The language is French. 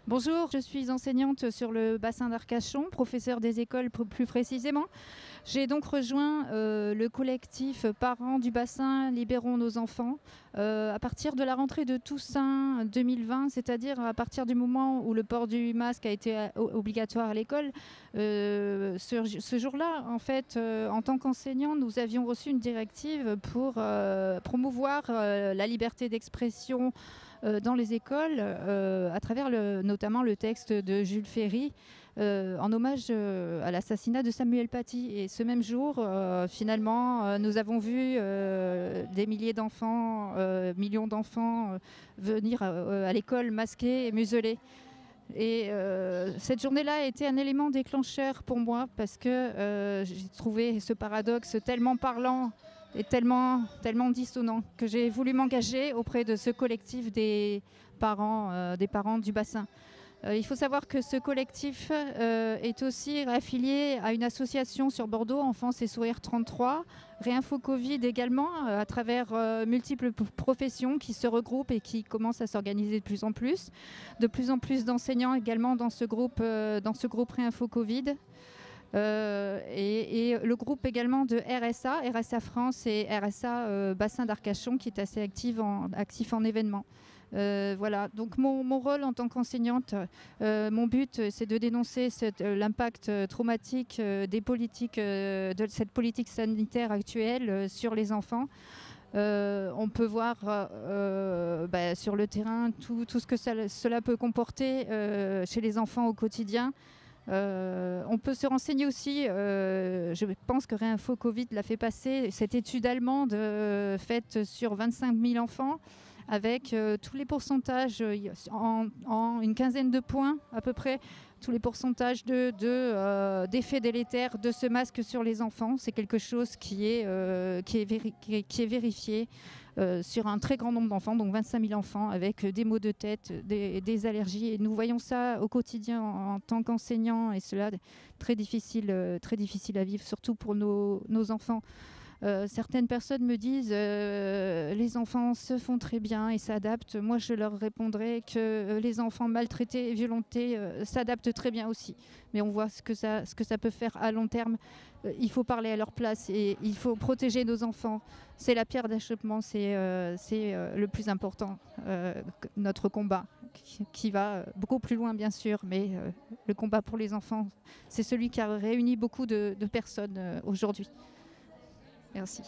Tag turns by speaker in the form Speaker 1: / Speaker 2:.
Speaker 1: Bonjour, je suis enseignante sur le bassin d'Arcachon, professeure des écoles plus précisément. J'ai donc rejoint le collectif Parents du bassin Libérons nos enfants à partir de la rentrée de Toussaint 2020, c'est-à-dire à partir du moment où le port du masque a été obligatoire à l'école. Ce jour-là, en fait, en tant qu'enseignant, nous avions reçu une directive pour promouvoir la liberté d'expression dans les écoles, à travers notamment le texte de Jules Ferry, en hommage à l'assassinat de Samuel Paty. Et ce même jour, finalement, nous avons vu des milliers d'enfants, millions d'enfants venir à l'école masqués et muselés. Et cette journée-là a été un élément déclencheur pour moi parce que j'ai trouvé ce paradoxe tellement parlant et tellement dissonant que j'ai voulu m'engager auprès de ce collectif des parents du bassin. Il faut savoir que ce collectif est aussi affilié à une association sur Bordeaux, Enfance et Sourire 33, Réinfo Covid également, à travers multiples professions qui se regroupent et qui commencent à s'organiser de plus en plus. De plus en plus d'enseignants également dans ce groupe Réinfo Covid. Et le groupe également de RSA France et RSA Bassin d'Arcachon qui est assez actif en événements. Voilà, donc mon rôle en tant qu'enseignante, mon but c'est de dénoncer l'impact traumatique des politiques, de cette politique sanitaire actuelle sur les enfants. On peut voir sur le terrain tout ce que cela peut comporter chez les enfants au quotidien. On peut se renseigner aussi, je pense que Réinfo Covid l'a fait passer, cette étude allemande faite sur 25 000 enfants avec tous les pourcentages en une quinzaine de points à peu près, tous les pourcentages d'effets délétères de ce masque sur les enfants. C'est quelque chose qui est vérifié sur un très grand nombre d'enfants, donc 25 000 enfants, avec des maux de tête, des allergies. Et nous voyons ça au quotidien en tant qu'enseignants, et cela très difficile à vivre, surtout pour nos enfants. Certaines personnes me disent les enfants se font très bien et s'adaptent. Moi, je leur répondrai que les enfants maltraités et violentés s'adaptent très bien aussi. Mais on voit ce que ça peut faire à long terme. Il faut parler à leur place et il faut protéger nos enfants. C'est la pierre d'achoppement, c'est le plus important, notre combat, qui va beaucoup plus loin bien sûr, mais le combat pour les enfants, c'est celui qui a réuni beaucoup de personnes aujourd'hui. Merci.